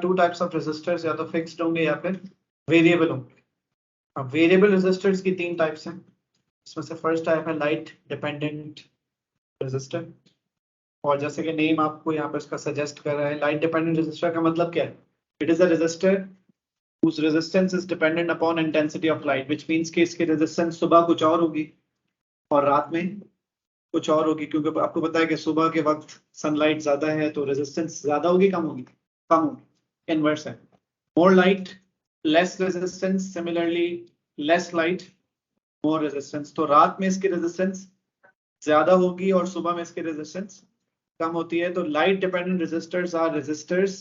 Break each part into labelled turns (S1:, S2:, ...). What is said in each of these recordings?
S1: Two types of resistors, या तो fixed होंगे या फिर वेरिएबल होंगे। अब वेरिएबल रेजिस्टर्स की तीन टाइप्स हैं। इसमें से फर्स्ट टाइप है लाइट डिपेंडेंट रेजिस्टर, और जैसे कि नेम आपको यहाँ पे इसका सजेस्ट कर रहा है, लाइट डिपेंडेंट रेजिस्टर का मतलब क्या है? It is a resistor whose resistance is dependent upon intensity of light, which means कि इसकी रेजिस्टेंस सुबह कुछ और होगी और रात में कुछ और होगी, क्योंकि आपको पता है कि सुबह के वक्त सनलाइट ज्यादा है तो रेजिस्टेंस ज्यादा होगी कम होगी? कम होगी, इनवर्स है। मोर light less resistance, similarly less light more resistance. तो रात में इसकी रेजिस्टेंस ज्यादा होगी और सुबह में इसकी रेजिस्टेंस कम होती है। तो light dependent resistors are resistors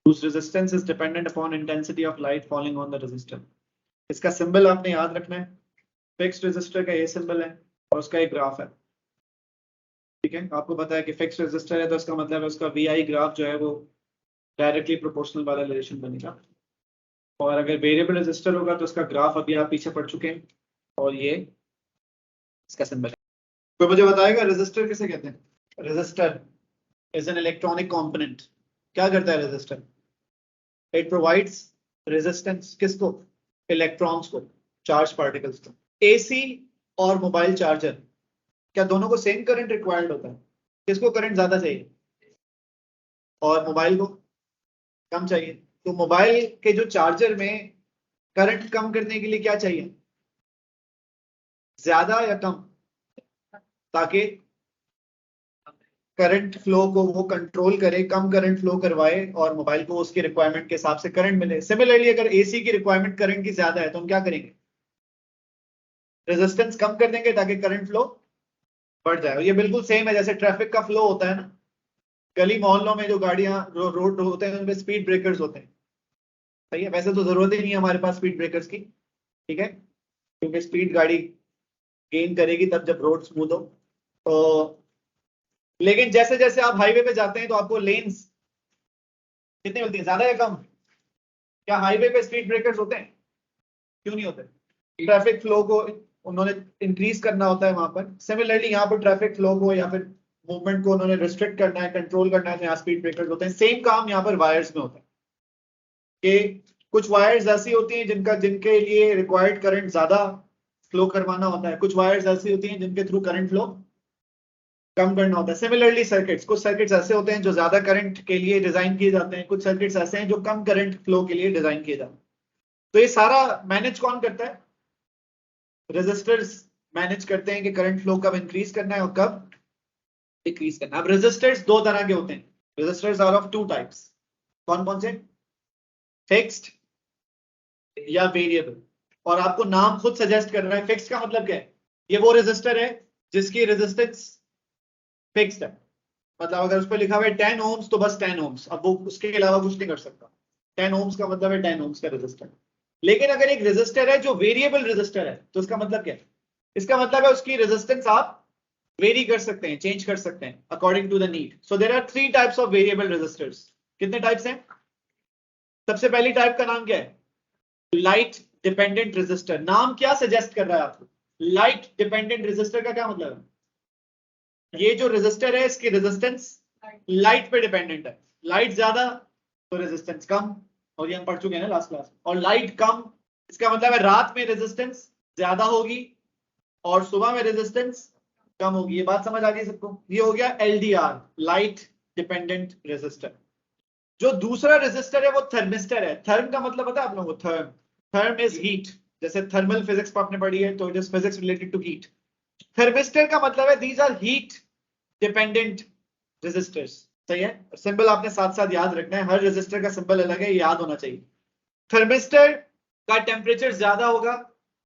S1: whose resistance is dependent upon intensity of light falling on the resistor। इसका सिंबल आपने याद रखना है, फिक्स्ड रेजिस्टर का ये सिंबल है और उसका एक ग्राफ है, ठीक है? आपको पता है कि फिक्स्ड रेजिस्टर है तो इसका मतलब है उसका वी आई ग्राफ जो है वो डायरेक्टली प्रोपोर्शनल वाला रिलेशन बनेगा, और अगर वेरिएबल रेजिस्टर होगा तो उसका ग्राफ अभी आप पीछे पढ़ चुके हैं और ये इसका सिंबल है। तो मुझे बताएगा रेजिस्टर किसे कहते हैं? Resistor is an electronic component. क्या करता है रेजिस्टर? इट प्रोवाइड्स रेजिस्टेंस किसको? इलेक्ट्रॉन्स को, चार्ज पार्टिकल्स को। एसी और मोबाइल चार्जर, क्या दोनों को सेम करंट रिक्वायर्ड होता है? किसको करंट ज्यादा चाहिए? और मोबाइल को कम चाहिए। तो मोबाइल के जो चार्जर में करंट कम करने के लिए क्या चाहिए? ज्यादा या कम? ताकि करंट फ्लो को वो कंट्रोल करे, कम करंट फ्लो करवाए और मोबाइल को उसकी रिक्वायरमेंट के हिसाब से करंट मिले। सिमिलरली अगर एसी की रिक्वायरमेंट करंट की ज्यादा है तो हम क्या करेंगे? रेजिस्टेंस कम कर देंगे ताकि करंट फ्लो बढ़ जाए। ये बिल्कुल सेम है जैसे ट्रैफिक का फ्लो होता है ना, गली मोहल्लों में जो गाड़ियां रोड होते हैं उनमें स्पीड ब्रेकर्स होते हैं, सही है? वैसे तो जरूरत ही नहीं है हमारे पास स्पीड ब्रेकर्स की, ठीक है, क्योंकि स्पीड गाड़ी गेन करेगी तब जब रोड स्मूथ हो। तो लेकिन जैसे जैसे आप हाईवे पे जाते हैं तो आपको लेन्स कितनी मिलती है, ज्यादा या कम? क्या हाईवे पे स्पीड ब्रेकर्स होते हैं? क्यों नहीं होते? ट्रैफिक फ्लो को उन्होंने इंक्रीज करना होता है वहां पर। सिमिलरली यहाँ पर ट्रैफिक फ्लो को या फिर मूवमेंट को उन्होंने रिस्ट्रिक्ट करना है, कंट्रोल करना है, तो यहाँ स्पीड ब्रेकर्स होते हैं। सेम काम यहाँ पर वायर्स में होता है कि कुछ वायर्स ऐसी होती हैं जिनके लिए रिक्वायर्ड करंट ज्यादा फ्लो करवाना होता है, कुछ वायर्स ऐसी होती हैं जिनके थ्रू करंट फ्लो कम करना होता है। सिमिलरली सर्किट्स, कुछ सर्किट्स ऐसे होते हैं जो ज्यादा करंट के लिए डिजाइन किए जाते हैं, कुछ सर्किट्स ऐसे हैं जो कम करंट फ्लो के लिए डिजाइन किए जाते हैं। तो ये सारा मैनेज कौन करता है? रेजिस्टर्स मैनेज करते हैं कि करंट फ्लो कब इंक्रीज करना है और कब डिक्रीज करना है। अब रेजिस्टर्स दो तरह के होते हैं। Resistors are of two types. कौन कौन से? फिक्स्ड या वेरिएबल। और आपको नाम खुद सजेस्ट कर रहा है। फिक्स्ड का मतलब क्या है? ये वो रेजिस्टर है जिसकी रेजिस्टेंस फिक्स्ड है, मतलब अगर उस पर लिखा हुआ है 10 ओम्स तो बस 10 ओम्स, अब वो उसके अलावा कुछ नहीं कर सकता। 10 ओम्स का मतलब है 10 ओम्स का रेजिस्टर। लेकिन अगर एक रेजिस्टर है जो वेरिएबल रेजिस्टर है तो इसका मतलब क्या है? इसका मतलब है उसकी रेजिस्टेंस आप वेरी कर सकते हैं, चेंज कर सकते हैं according to the need. So there are 3 types of variable resistors. कितने टाइप्स हैं? सबसे पहली टाइप का नाम क्या है? Light dependent resistor. नाम क्या सजेस्ट कर रहा है आपको? लाइट डिपेंडेंट रेजिस्टर का क्या मतलब है? ये जो रेजिस्टर है इसकी रेजिस्टेंस लाइट पे डिपेंडेंट है। लाइट ज्यादा तो रेजिस्टेंस कम, और ये हम पढ़ चुके हैं ना लास्ट क्लास। और लाइट कम, इसका मतलब है रात में रेजिस्टेंस ज्यादा होगी और सुबह में रेजिस्टेंस कम होगी। ये बात समझ आ गई सबको? ये हो गया एलडीआर, लाइट डिपेंडेंट रेजिस्टर। जो दूसरा रेजिस्टर है वो थर्मिस्टर है। थर्म का मतलब पता है आप लोगों को? Therm, therm is heat. जैसे थर्मल फिजिक्स आपने पढ़ी है तो it is physics related to heat. Thermistor का मतलब है these are heat dependent resistors, सही है? सिंबल आपने साथ साथ याद रखना है, हर रेजिस्टर का सिंबल अलग है, याद होना चाहिए। थर्मिस्टर का टेम्परेचर ज्यादा होगा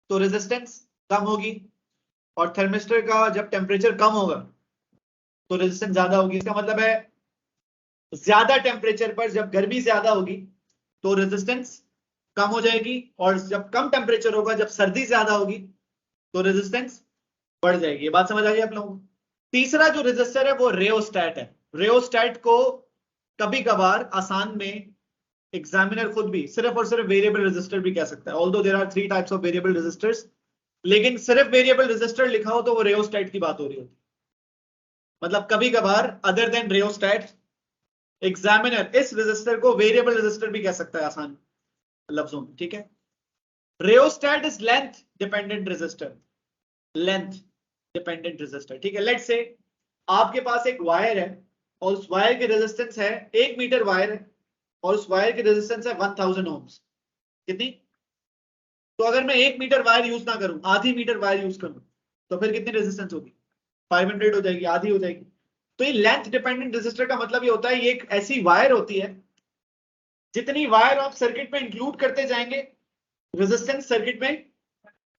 S1: तो रेजिस्टेंस कम होगी, और थर्मिस्टर का जब टेम्परेचर कम होगा तो रेजिस्टेंस ज्यादा होगी। इसका मतलब है ज्यादा टेम्परेचर पर जब गर्मी ज्यादा होगी तो रेजिस्टेंस कम हो जाएगी, और जब कम टेम्परेचर होगा, जब सर्दी ज्यादा होगी तो रेजिस्टेंस बढ़ जाएगी। ये बात समझ आ गई आप लोगों को? तीसरा जो रेजिस्टर है वो रेओस्टैट है। रेओस्टैट को कभी कभार आसान में एग्जामिनर खुद भी सिर्फ और सिर्फ वेरिएबल रेजिस्टर भी कह सकता है। Although there are 3 types of variable resistors, लेकिन सिर्फ वेरिएबल रेजिस्टर लिखा हो तो वो रेओस्टैट की बात हो रही होती है। मतलब कभी कभार अदर देन रेओस्टैट एग्जामिनर इस रेजिस्टर को वेरिएबल रेजिस्टर भी कह सकता है आसान लफ्जों में, ठीक है। Rheostat is length dependent resistor, length dependent resistor, ठीक है। लेट्स से आपके पास एक वायर है और उस वायर की रेजिस्टेंस है 1 मीटर वायर है और उस वायर की रेजिस्टेंस है 1000 ओम्स। कितनी? तो अगर मैं 1 मीटर वायर यूज ना करूं, आधी मीटर वायर यूज करूं, तो फिर कितनी रेजिस्टेंस होगी? 500 हो जाएगी, आधी हो जाएगी। तो ये लेंथ डिपेंडेंट रेजिस्टर का मतलब ये होता है ये एक ऐसी वायर होती है, जितनी वायर आप सर्किट में इंक्लूड करते जाएंगे रेजिस्टेंस सर्किट में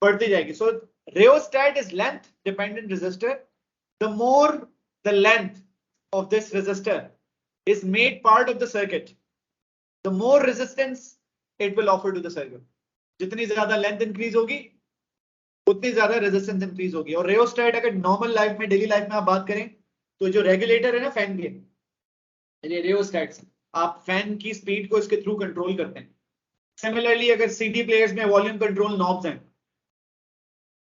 S1: बढ़ती जाएगी। So rheostat is length dependent resistor. The more the length of this resistor is made part of the circuit, the more resistance it will offer to the circuit. जितनी ज्यादा length increase होगी उतनी ज्यादा resistance increase होगी। और rheostat अगर normal life में, daily life में आप बात करें तो जो रेगुलेटर है ना फैन के, रियोस्टेट आप फैन की स्पीड को इसके थ्रू कंट्रोल करते हैं। सिमिलरली अगर सीडी प्लेयर्स में वॉल्यूम कंट्रोल नॉब्स हैं,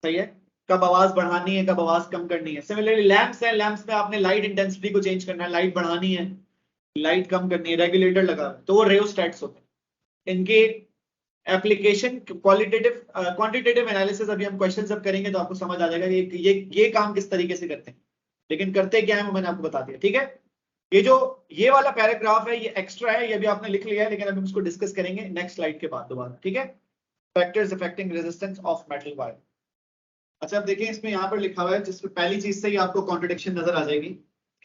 S1: सही है, कब आवाज बढ़ानी है कब आवाज कम करनी है। सिमिलरली लैंप्स है, लैंप्स में आपने लाइट इंटेंसिटी को चेंज करना है, लाइट बढ़ानी है लाइट कम करनी है, रेगुलेटर लगा, तो वो रियोस्टेट्स होते हैं। इनके एप्लीकेशन क्वालिटेटिव क्वांटिटेटिव एनालिसिस अभी हम क्वेश्चन सब करेंगे तो आपको समझ आ जाएगा कि ये काम किस तरीके से करते हैं, लेकिन करते क्या है वो मैंने आपको बता दिया, ठीक है। ये वाला पैराग्राफ है ये एक्स्ट्रा है, ये भी आपने लिख लिया है, लेकिन अभी हम इसको डिस्कस करेंगे नेक्स्ट स्लाइड के बाद दोबारा, ठीक है। Factors affecting resistance of metal wire. अच्छा अब देखिए इसमें यहाँ पर लिखा हुआ है, जिसमें पहली चीज से ही आपको कॉन्ट्रडिक्शन नजर आ जाएगी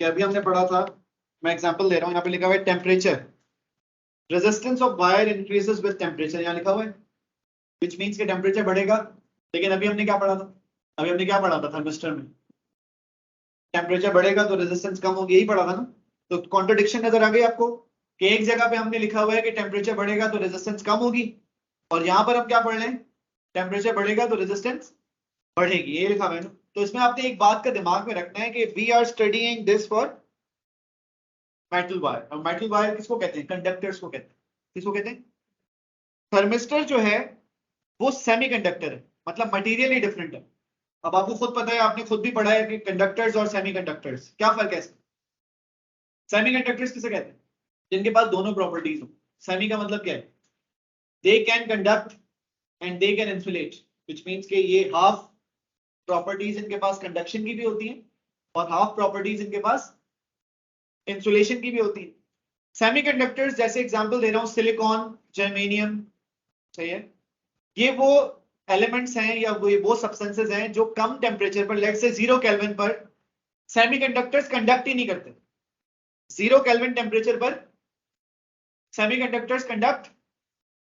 S1: कि अभी हमने पढ़ा था, मैं एग्जांपल दे रहा हूँ, यहाँ पे लिखा हुआ है temperature, resistance of wire increases with temperature, यहाँ लिखा हुआ है, व्हिच मींस कि टेम्परेचर बढ़ेगा। लेकिन अभी हमने क्या पढ़ा था, थर्मिस्टर में टेम्परेचर बढ़ेगा तो रेजिस्टेंस कम होगी, यही पढ़ा था ना। तो कॉन्ट्रडिक्शन नजर आ गई आपको कि एक जगह पे हमने लिखा हुआ है कि टेम्परेचर बढ़ेगा तो रेजिस्टेंस कम होगी, और यहाँ पर हम क्या पढ़ रहे हैं, टेम्परेचर बढ़ेगा तो रेजिस्टेंस बढ़ेगी, ये लिखा हुआ है ना। तो इसमें आपने एक बात का दिमाग में रखना है कि we are studying this for metal wire. और मेटल वायर किसको कहते हैं? कंडक्टर्स को कहते हैं। किसको कहते हैं? थर्मिस्टर जो है वो सेमीकंडक्टर है, मतलब मटेरियल ही डिफरेंट है। अब आपको खुद पता है, आपने खुद भी पढ़ा है कि कंडक्टर्स और सेमीकंडक्टर्स क्या फर्क है। सेमीकंडक्टर्स किसे कहते हैं? जिनके पास दोनों प्रॉपर्टीज हो। सेमी का मतलब क्या है? They can conduct and they can insulate, which means कि ये हाफ प्रॉपर्टीज इनके पास कंडक्शन की भी होती है और हाफ प्रॉपर्टीज इनके पास इंसुलेशन की भी होती है। सेमीकंडक्टर्स जैसे एग्जांपल दे रहा हूं, सिलिकॉन, जर्मेनियम, सही है, ये वो एलिमेंट्स हैं या वो सब्सटेंसेस हैं जो कम टेम्परेचर पर, लेट्स से 0 केल्विन पर सेमीकंडक्टर्स कंडक्ट ही नहीं करते। 0 केल्विन टेम्परेचर पर सेमीकंडक्टर्स कंडक्ट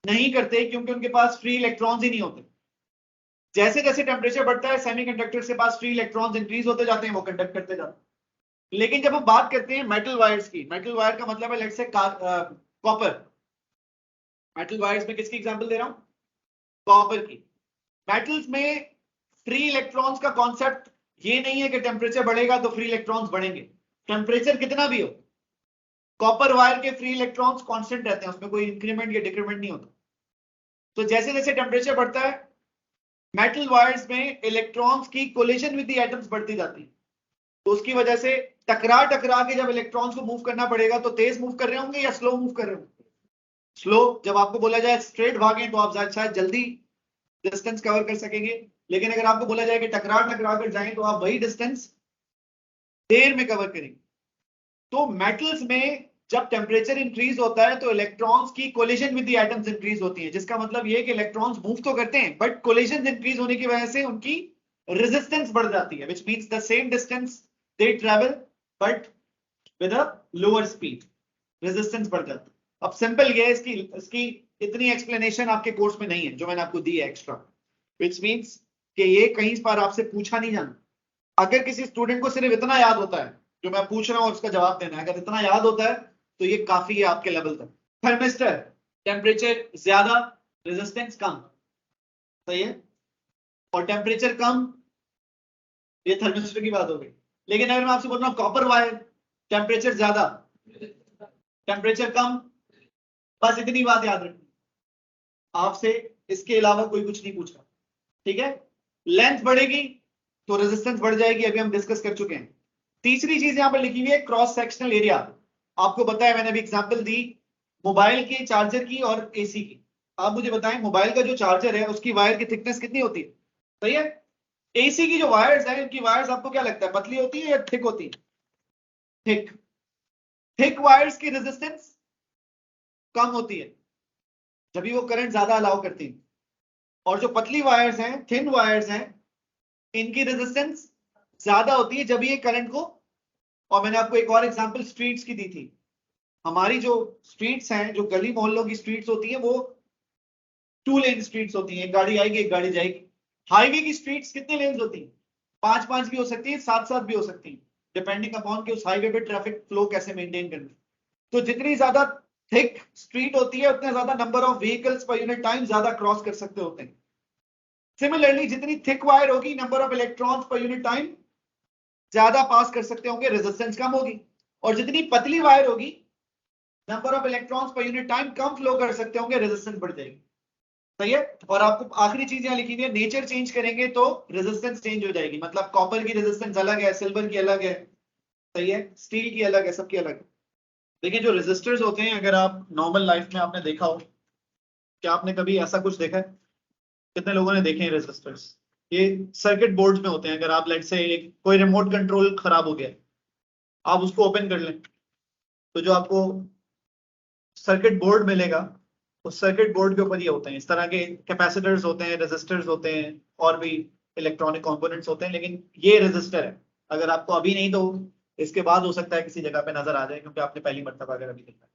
S1: नहीं करते क्योंकि उनके पास फ्री इलेक्ट्रॉन्स ही नहीं होते। जैसे जैसे टेम्परेचर बढ़ता है सेमीकंडक्टर्स के पास फ्री इलेक्ट्रॉन्स इंक्रीज होते जाते हैं, वो कंडक्ट करते जाते हैं। लेकिन जब हम बात करते हैं मेटल वायर्स की, मेटल वायर का मतलब है let's say copper, metal wires में किसकी एग्जांपल दे रहा हूं? कॉपर की। मेटल्स में फ्री इलेक्ट्रॉन्स का कॉन्सेप्ट ये नहीं है कि टेम्परेचर बढ़ेगा तो फ्री इलेक्ट्रॉन्स बढ़ेंगे, टेम्परेचर कितना भी हो, कॉपर वायर के फ्री इलेक्ट्रॉन्स कांस्टेंट रहते हैं, उसमें कोई इंक्रीमेंट या डिक्रीमेंट नहीं होता। तो जैसे जैसे टेम्परेचर बढ़ता है मेटल वायर्स में इलेक्ट्रॉन्स की कोलिजन विद द एटम्स बढ़ती जाती है, तो उसकी वजह से टकरा टकरा के जब इलेक्ट्रॉन्स को मूव करना पड़ेगा तो तेज मूव कर रहे होंगे या स्लो मूव कर रहे होंगे? स्लो। जब आपको बोला जाए स्ट्रेट भागें तो आप शायद जल्दी डिस्टेंस कवर कर सकेंगे, लेकिन अगर आपको बोला जाए कि टकरा टकरा कर जाएं तो आप वही डिस्टेंस देर में कवर करेंगे। तो मेटल्स में जब टेम्परेचर इंक्रीज होता है तो इलेक्ट्रॉन्स की collision with the atoms increase होती है, जिसका मतलब ये है कि इलेक्ट्रॉन्स मूव तो करते हैं बट कोलिजन इंक्रीज होने की वजह से उनकी रेजिस्टेंस बढ़ जाती है, which means the same distance they travel but with a lower speed, resistance बढ़ जाता है। अब सिंपल ये है, इसकी इतनी एक्सप्लेनेशन आपके कोर्स में नहीं है जो मैंने आपको दी है एक्स्ट्रा, व्हिच मींस कि ये कहीं पर आपसे पूछा नहीं जाना। अगर किसी स्टूडेंट को सिर्फ इतना याद होता है जो मैं पूछ रहा हूं उसका जवाब देना है, अगर इतना याद होता है तो ये काफी है आपके लेवल तक। थर्मिस्टर, टेम्परेचर ज्यादा रेजिस्टेंस कम, सही है, और टेम्परेचर कम, ये थर्मिस्टर की बात हो गई। लेकिन अगर मैं आपसे बोल रहा हूं कॉपर वायर, टेम्परेचर ज्यादा टेम्परेचर कम, बस इतनी बात याद रखनी, आपसे इसके अलावा कोई कुछ नहीं पूछ रहा, ठीक है। लेंथ बढ़ेगी तो रेजिस्टेंस बढ़ जाएगी, अभी हम डिस्कस कर चुके हैं। तीसरी चीज यहां पर लिखी हुई है क्रॉस सेक्शनल एरिया। आपको बताया, मैंने अभी एग्जांपल दी मोबाइल के चार्जर की और एसी की। आप मुझे बताएं मोबाइल का जो चार्जर है उसकी वायर की थिकनेस कितनी होती है? सही है। एसी की जो वायर्स है उनकी वायर्स आपको क्या लगता है पतली होती है या थिक होती है? थिक। थिक वायर्स की रेजिस्टेंस कम होती है, जब भी वो करंट ज्यादा अलाउ करती है। और जो पतली वायर्स हैं, थिन वायर्स हैं, इनकी रेजिस्टेंस ज्यादा होती है जब ये करंट को। और मैंने आपको एक और एग्जांपल स्ट्रीट्स की दी थी। हमारी जो स्ट्रीट्स हैं, जो गली मोहल्लों की स्ट्रीट्स होती हैं, वो 2 लेन स्ट्रीट्स होती हैं, एक गाड़ी आएगी एक गाड़ी जाएगी। हाईवे की स्ट्रीट्स कितने लेन्स होती हैं? 5-5 भी हो सकती है, 7-7 भी हो सकती है, डिपेंडिंग अपॉन कि उस हाईवे पे ट्रैफिक फ्लो कैसे मेंटेन करना है। तो जितनी ज्यादा थिक स्ट्रीट होती है उतना ज्यादा number of vehicles per unit time ज्यादा क्रॉस कर सकते होते हैं। सिमिलरली जितनी थिक वायर होगी, number of electrons per unit time ज्यादा पास कर सकते होंगे, रेजिस्टेंस कम होगी। और जितनी पतली वायर होगी, number of electrons per unit time come flow कर सकते होंगे, रेजिस्टेंस बढ़ जाएगी। सही है। और आपको आखिरी चीज यहाँ लिखी है, नेचर चेंज करेंगे तो रेजिस्टेंस चेंज हो जाएगी। मतलब कॉपर की रेजिस्टेंस अलग है, सिल्वर की अलग है, सही है, स्टील की अलग है, सबकी अलग है। देखिए जो रेजिस्टर्स होते हैं, अगर आप नॉर्मल लाइफ में आपने देखा हो, क्या आपने कभी ऐसा कुछ देखा है? कितने लोगों ने देखे हैं रेजिस्टर्स? ये सर्किट बोर्ड्स में होते हैं। अगर आप लेट से एक कोई रिमोट कंट्रोल खराब हो गया, आप उसको ओपन कर लें, तो जो आपको सर्किट बोर्ड मिलेगा, उस सर्किट बोर्ड के ऊपर ये होते हैं, इस तरह के कैपेसिटर्स होते हैं, रेजिस्टर्स होते हैं, और भी इलेक्ट्रॉनिक कंपोनेंट्स होते हैं। लेकिन ये रेजिस्टर है, अगर आपको अभी नहीं तो इसके बाद हो सकता है किसी जगह पे नजर आ जाए, क्योंकि आपने पहली मरतबा अगर अभी देखा है।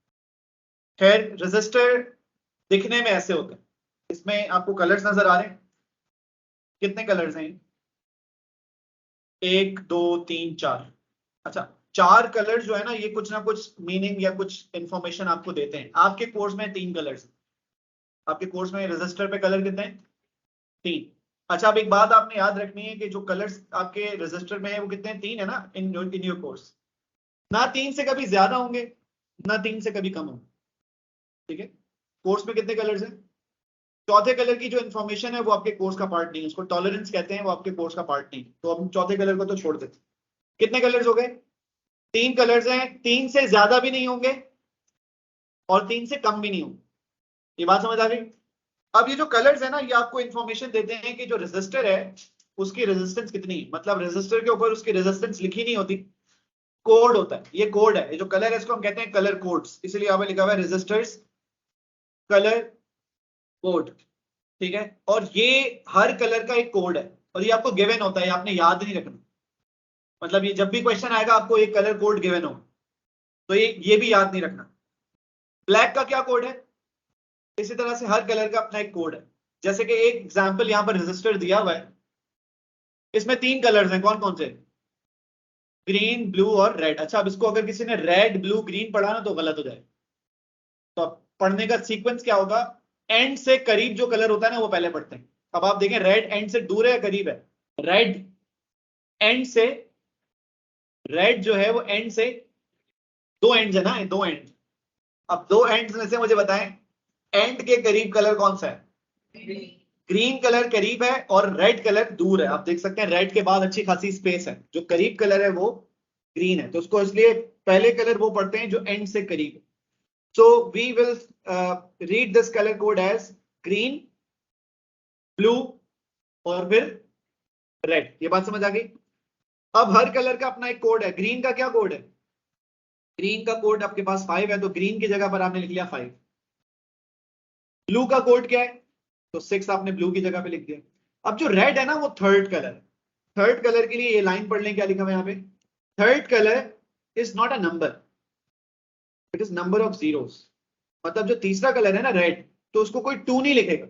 S1: खैर, रेजिस्टर दिखने में ऐसे होते हैं। इसमें आपको कलर्स नजर आ रहे हैं? कितने कलर्स हैं? 1 2 3 4। अच्छा, 4 कलर्स जो है ना, ये कुछ ना कुछ मीनिंग या कुछ इंफॉर्मेशन आपको देते हैं। आपके कोर्स में 3 कलर्स, आपके कोर्स में रजिस्टर पे कलर कितने हैं? 3। अच्छा, अब एक बात आपने याद रखनी है कि जो कलर्स आपके रजिस्टर में है वो कितने हैं? 3 है ना इन योर कोर्स। ना 3 से कभी ज्यादा होंगे, ना 3 से कभी कम होंगे। ठीक है। कोर्स में कितने कलर्स हैं? चौथे कलर की जो इन्फॉर्मेशन है वो आपके कोर्स का पार्ट नहीं है, उसको टॉलरेंस कहते हैं, वो आपके कोर्स का पार्ट नहीं है। तो हम चौथे कलर को तो छोड़ देते हैं। कितने कलर्स हो गए? 3 कलर्स हैं। 3 से ज्यादा भी नहीं होंगे और 3 से कम भी नहीं होंगे। ये बात समझ आ गई? अब ये जो कलर्स है ना, ये आपको इंफॉर्मेशन देते हैं कि जो रेजिस्टर है उसकी रेजिस्टेंस कितनी है। मतलब रेजिस्टर के ऊपर उसकी रेजिस्टेंस लिखी नहीं होती, कोड होता है। ये कोड है, ये जो कलर है इसको हम कहते हैं कलर कोड्स, इसलिए यहाँ पे लिखा हुआ है रेजिस्टर्स कलर कोड। ठीक है। और ये हर कलर का एक कोड है, और ये आपको गिवन होता है, ये आपने याद नहीं रखना। मतलब ये जब भी क्वेश्चन आएगा आपको एक कलर कोड गिवन हो, तो ये भी याद नहीं रखना। ब्लैक का क्या कोड है? इसी तरह से हर कलर का अपना एक कोड है। जैसे कि एक एग्जांपल यहाँ पर रेजिस्टर दिया हुआ है, इसमें 3 कलर्स हैं, कौन कौन से? ग्रीन, ब्लू और रेड। अच्छा, अब इसको अगर किसी ने रेड ब्लू ग्रीन पढ़ा ना तो गलत हो जाए। तो अब पढ़ने का सीक्वेंस क्या होगा? एंड से करीब जो कलर होता है ना वो पहले पढ़ते हैं। अब आप देखें, रेड एंड से दूर है या करीब है? रेड एंड से, रेड जो है वो एंड से, 2 एंड्स है ना, 2 एंड। अब 2 एंड्स में से मुझे बताएं एंड के करीब कलर कौन सा है? ग्रीन कलर करीब है और रेड कलर दूर है। आप देख सकते हैं रेड के बाद अच्छी खासी स्पेस है, जो करीब कलर है वो ग्रीन है। तो उसको इसलिए पहले कलर वो पढ़ते हैं जो एंड से करीब है। So we will read this colour code as green, blue और फिर रेड। ये बात समझ आ गई? अब हर कलर का अपना एक कोड है। ग्रीन का क्या कोड है? ग्रीन का कोड आपके पास 5 है, तो ग्रीन की जगह पर आपने लिख लिया 5। ब्लू का कोड क्या है? तो 6 आपने ब्लू की जगह पे लिख दिया। अब जो रेड है ना वो थर्ड कलर है। थर्ड कलर के लिए ये लाइन पढ़ लें, क्या लिखा हुआ है यहाँ पे? Third colour is not a number, it is number of zeros. मतलब जो तीसरा कलर है ना रेड, तो उसको कोई 2 नहीं लिखेगा।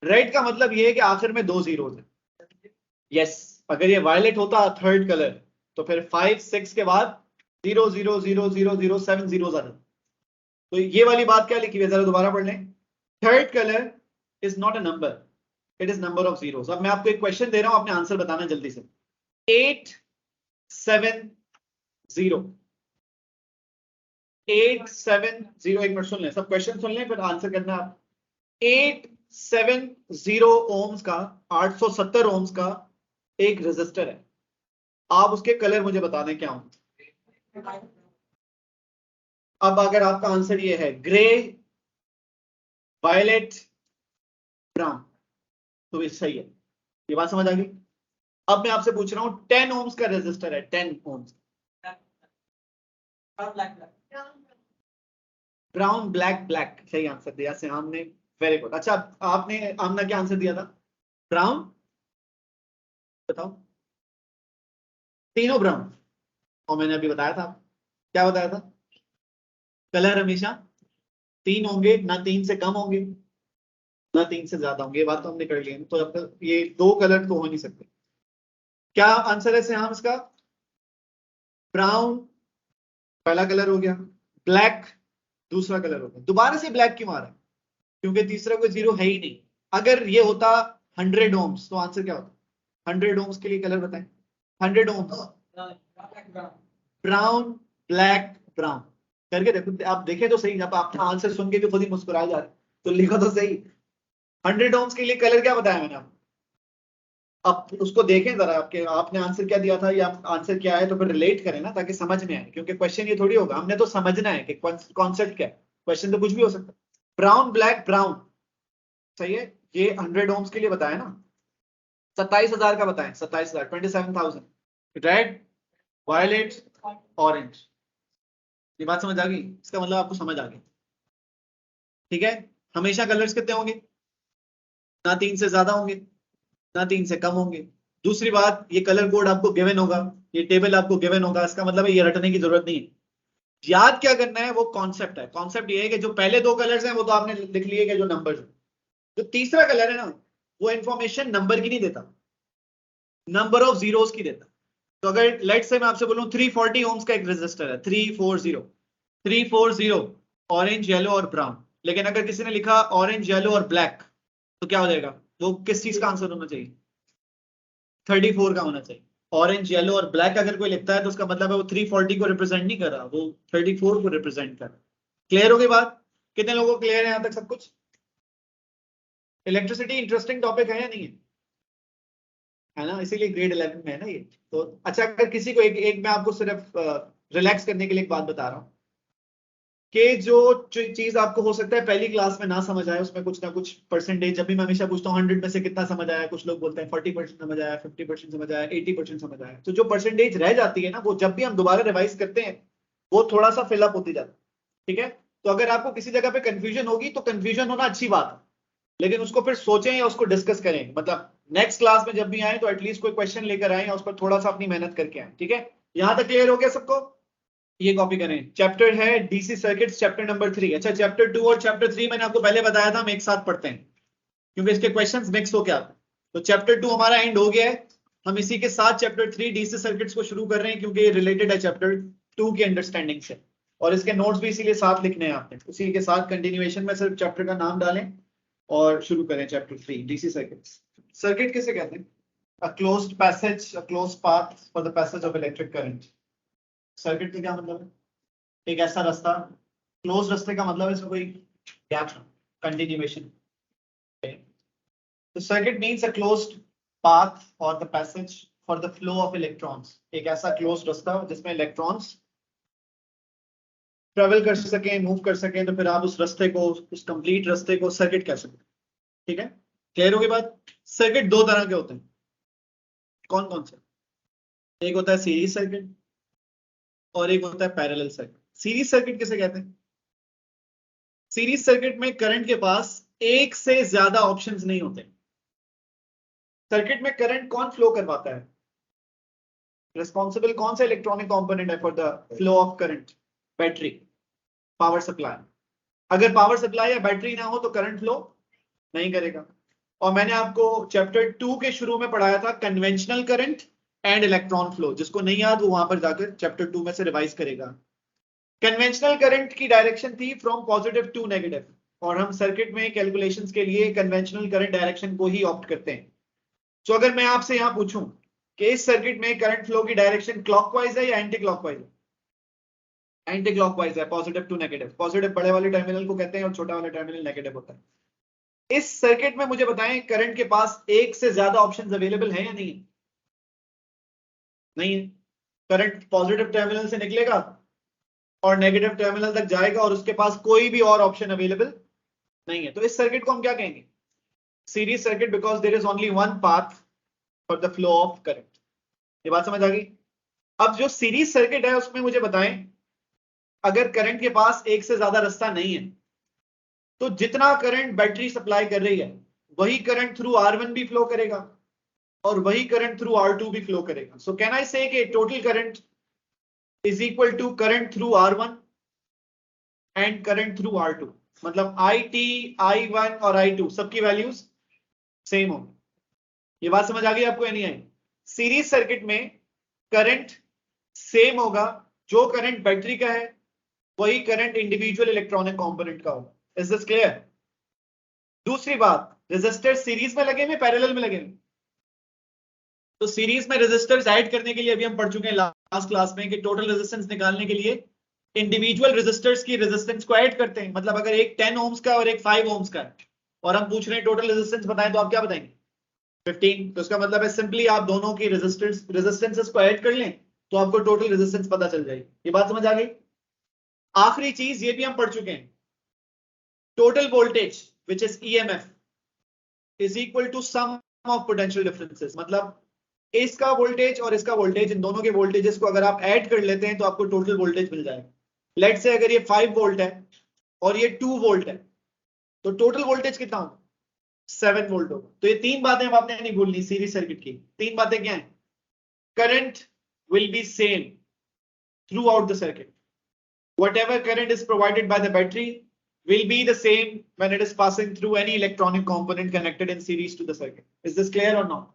S1: रेड का मतलब ये है कि आखिर में 2 जीरोस है। यस, अगर ये वायलेट होता थर्ड कलर, तो फिर 5 6 के बाद 0 0 0 0 0 7 जीरोस आ जाते। तो ये वाली बात क्या लिखी हुई है, जरा दोबारा पढ़ लें। Third colour is not a number, it is number of zeros. अब मैं आपको एक क्वेश्चन दे रहा हूं, आपने आंसर बताना जल्दी से। 8 7 0, 8 7 0। एक मिनट सुन लें, सब क्वेश्चन सुन लें फिर आंसर करना आप। 870 ओम्स का, 870 ओम्स का एक रेजिस्टर है। आप उसके कलर मुझे बता दें क्या होंगे। अब अगर आपका आंसर ये है ग्रे, वायलेट, ब्राउन, तो ये सही है। ये बात समझ आ गई? अब मैं आपसे पूछ रहा हूं 10 ओम्स का रेजिस्टर है, 10 ओम्स। ब्राउन, ब्लैक, ब्लैक सही आंसर दिया श्याम ने, वेरी गुड। अच्छा आपने, आमना क्या आंसर दिया था? ब्राउन, बताओ। तीनों ब्राउन, और मैंने अभी बताया था, क्या बताया था? कलर हमेशा तीन होंगे, ना तीन से कम होंगे ना तीन से ज्यादा होंगे, ये बात तो हमने कर ली है। तो अब तक ये दो कलर तो हो नहीं सकते। क्या आंसर है श्याम इसका? ब्राउन पहला कलर हो गया, ब्लैक दूसरा कलर हो गया। दोबारा से ब्लैक क्यों आ रहा है? क्योंकि तीसरा कोई जीरो है ही नहीं। अगर ये होता 100 ओम्स तो आंसर क्या होता? 100 ओम्स के लिए कलर बताएं। 100 ओम्स, ब्राउन, ब्लैक, ब्राउन करके देखो, आप देखें तो सही। जब आपका आंसर सुन के भी खुद ही मुस्कुरा जा रहे तो लिखो तो सही। 100 ओम्स के लिए कलर क्या बताया मैंने आपको? अब उसको देखें जरा, आपके आपने आंसर क्या दिया था या आंसर क्या है, तो फिर रिलेट करें ना, ताकि समझ में आए। क्योंकि क्वेश्चन ये थोड़ी होगा, हमने तो समझना है कि कॉन्सेप्ट क्या है। क्वेश्चन तो कुछ भी हो सकता है। ब्राउन, ब्लैक, ब्राउन सही है। ये 100 ओम्स के लिए बताया ना। 27,000 का बताएं, 27,000, 27,000। Red, violet, orange. ये बात समझ आ गई? इसका मतलब आपको समझ आ गया, ठीक है। हमेशा कलर्स कितने होंगे? ना तीन से ज्यादा होंगे ना तीन से कम होंगे। दूसरी बात, ये कलर कोड आपको गिवन होगा, ये टेबल आपको गिवन होगा। इसका मतलब है ये रटने की जरूरत नहीं है। याद क्या करना है, वो कॉन्सेप्ट है। कॉन्सेप्ट ये है कि जो पहले दो कलर्स हैं वो तो आपने लिख लिए कि जो नंबर, जो तीसरा कलर है ना, वो इंफॉर्मेशन नंबर की नहीं देता, नंबर ऑफ जीरोस की देता। तो अगर लेट से मैं आपसे बोलूं 340 ओम्स का एक रेजिस्टर है, 340 ऑरेंज, येलो और ब्राउन। लेकिन अगर किसी ने लिखा ऑरेंज, येलो और ब्लैक, तो क्या हो जाएगा? वो किस चीज का आंसर होना चाहिए? 34 का होना चाहिए। ऑरेंज, येलो और ब्लैक अगर कोई लिखता है तो उसका मतलब है वो 340 को रिप्रेजेंट नहीं कर रहा, वो 34 को रिप्रेजेंट कर रहा। क्लियर हो गई बात? कितने लोगों को क्लियर है यहां तक सब कुछ? इलेक्ट्रिसिटी इंटरेस्टिंग टॉपिक है या नहीं है ना? इसीलिए ग्रेड 11 में है ना ये। तो अच्छा, अगर किसी को एक मैं आपको सिर्फ रिलैक्स करने के लिए एक बात बता रहा हूँ कि जो चीज आपको हो सकता है पहली क्लास में ना समझ आए, उसमें कुछ ना कुछ परसेंटेज, जब भी मैं हमेशा पूछता हूँ 100 में से कितना समझ आया, कुछ लोग बोलते हैं 40% समझ आया, 50% समझ आया, 80% समझ आया। तो जो परसेंटेज रह जाती है ना, वो जब भी हम दोबारा रिवाइज करते हैं वो थोड़ा सा फिलअप होती जाती है, ठीक है। तो अगर आपको किसी जगह पे कंफ्यूजन होगी तो कंफ्यूजन होना अच्छी बात है, लेकिन उसको फिर सोचें या उसको डिस्कस करें। मतलब नेक्स्ट क्लास में जब भी आए तो एटलीस्ट कोई क्वेश्चन लेकर आए या उस पर थोड़ा सा अपनी मेहनत करके आए, ठीक है। यहां तक क्लियर हो गया सबको? ये कॉपी करें। चैप्टर है डीसी सर्किट्स, चैप्टर नंबर 3। अच्छा, चैप्टर 2 और चैप्टर 3 मैंने आपको पहले बताया था हम एक साथ पढ़ते हैं, क्योंकि इसके क्वेश्चंस मिक्स होके आते हैं। तो चैप्टर 2 हमारा एंड हो गया है, हम इसी के साथ चैप्टर 3 डीसी सर्किट्स को शुरू कर रहे हैं, क्योंकि ये रिलेटेड है चैप्टर 2 की अंडरस्टैंडिंग से। और इसके नोट्स भी इसीलिए साथ लिखने हैं आपने, उसी के साथ कंटिन्यूएशन में सिर्फ चैप्टर का नाम डालें और शुरू करें चैप्टर 3 डीसी सर्किट्स। सर्किट किसे कहते हैं? A closed passage, a closed path for the passage of electric current. Circuit का क्या मतलब है? एक ऐसा रास्ता, क्लोज रास्ते का मतलब है इसमें कोई गैप, कंटिन्यूएशन। तो circuit means a closed path और the passage for the flow of electrons. एक ऐसा क्लोज्ड रास्ता जिसमें इलेक्ट्रॉन्स ट्रेवल कर सकें, मूव कर सकें। तो फिर आप उस रास्ते को, उस कंप्लीट रास्ते को सर्किट कह सकते हैं, ठीक है। क्लियर होगी बात? सर्किट दो तरह के होते हैं, कौन कौन से? एक होता है सीरीज सर्किट और एक होता है पैरेलल सर्किट। सीरीज सर्किट किसे कहते हैं? सीरीज सर्किट में करंट के पास एक से ज्यादा ऑप्शंस नहीं होते। सर्किट में करंट कौन फ्लो करवाता है? रिस्पॉन्सिबल कौन सा इलेक्ट्रॉनिक कंपोनेंट है for the flow of current? Battery, power supply. अगर पावर सप्लाई या बैटरी ना हो तो करंट फ्लो नहीं करेगा। और मैंने आपको चैप्टर 2 के शुरू में पढ़ाया था conventional current and electron flow. जिसको नहीं याद वो वहां पर जाकर चैप्टर 2 में से रिवाइज करेगा। कन्वेंशनल करंट की डायरेक्शन थी फ्रॉम पॉजिटिव टू नेगेटिव, और हम सर्किट में कैलकुलेशंस के लिए कन्वेंशनल करंट डायरेक्शन को ही ऑप्ट करते हैं। तो अगर मैं आपसे यहां पूछूं कि इस सर्किट में करंट फ्लो की डायरेक्शन क्लॉकवाइज है या एंटी क्लॉकवाइज है? एंटी क्लॉकवाइज है, पॉजिटिव टू नेगेटिव। पॉजिटिव बड़े वाले टर्मिनल को कहते हैं और छोटा वाला टर्मिनल नेगेटिव होता है। इस सर्किट में मुझे बताएं, करंट के पास एक से ज्यादा ऑप्शंस अवेलेबल है या नहीं है? नहीं है। करंट पॉजिटिव टर्मिनल से निकलेगा और नेगेटिव टर्मिनल तक जाएगा और उसके पास कोई भी और ऑप्शन अवेलेबल नहीं है। तो इस सर्किट को हम क्या कहेंगे? Series circuit, because there is only one path for the flow of current. ये बात समझ आ गई? अब जो सीरीज सर्किट है उसमें मुझे बताएं, अगर करंट के पास एक से ज्यादा रास्ता नहीं है तो जितना करंट बैटरी सप्लाई कर रही है वही करंट थ्रू R1 भी फ्लो करेगा और वही करंट थ्रू R2 भी फ्लो करेगा। सो कैन आई से कि total current is equal to current through R1 and current through R2, मतलब IT, I1 और I2 सबकी वैल्यूज सेम होंगी। ये बात समझ आ गई आपको या नहीं आई? सीरीज सर्किट में करंट सेम होगा, जो करंट बैटरी का है वही करंट इंडिविजुअल इलेक्ट्रॉनिक कंपोनेंट का होगा। Is this clear? दूसरी बात, रेजिस्टर सीरीज में लगे हुए पैरेलल में लगे हुए? तो सीरीज में रेजिस्टर्स ऐड करने के लिए अभी हम पढ़ चुके हैं लास्ट क्लास में कि टोटल रेजिस्टेंस निकालने के लिए इंडिविजुअल रेजिस्टर्स की रेजिस्टेंस को ऐड करते हैं। मतलब अगर एक 10 ओम्स का और एक 5 ओम्स का है और हम पूछ रहे हैं टोटल रेजिस्टेंस बताएं, तो आप क्या बताएंगे? 15। तो इसका मतलब है सिंपली आप दोनों की रेजिस्टेंसेस को ऐड कर लें तो आपको टोटल रेजिस्टेंस पता चल जाएगी। ये बात समझ आ गई? आखिरी चीज ये भी हम पढ़ चुके हैं, total voltage which is EMF is equal to sum of potential differences. मतलब इसका वोल्टेज और इसका वोल्टेज, इन दोनों के वोल्टेजेस को अगर आप ऐड कर लेते हैं तो आपको टोटल वोल्टेज मिल जाएगा। लेट से अगर ये 5 वोल्ट है और ये 2 वोल्ट है तो टोटल वोल्टेज कितना होगा? 7 वोल्ट होगा। तो ये तीन बातें अब आपने नहीं भूलनी सीरीज सर्किट की। तीन बातें क्या है? Current will be same through out the circuit, whatever current is provided by the battery will be the same when it is passing through any electronic component connected in series to the circuit. Is this clear or not?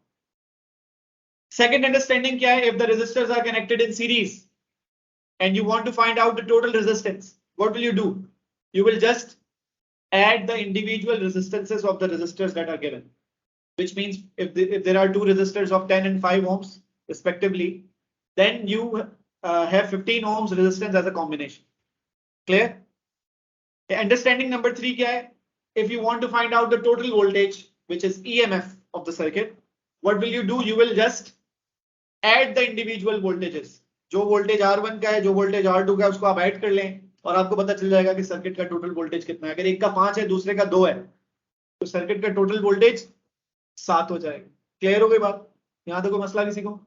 S1: Second understanding kya hai? If the resistors are connected in series and you want to find out the total resistance, what will you do? You will just add the individual resistances of the resistors that are given, which means if there are two resistors of 10 and 5 ohms respectively, then you have 15 ohms resistance as a combination. Clear? Understanding number 3 kya hai? If you want to find out the total voltage, which is EMF of the circuit, what will you do? You will just add the individual voltages. जो voltage R1 का है, जो voltage R2 का है, उसको आप add कर लें और आपको पता चल जाएगा कि सर्किट का टोटल वोल्टेज कितना है। अगर एक का 5 है दूसरे का 2 है तो सर्किट का टोटल वोल्टेज 7 हो जाएगा। क्लियर हो गई बात? यहां तक कोई मसला किसी को?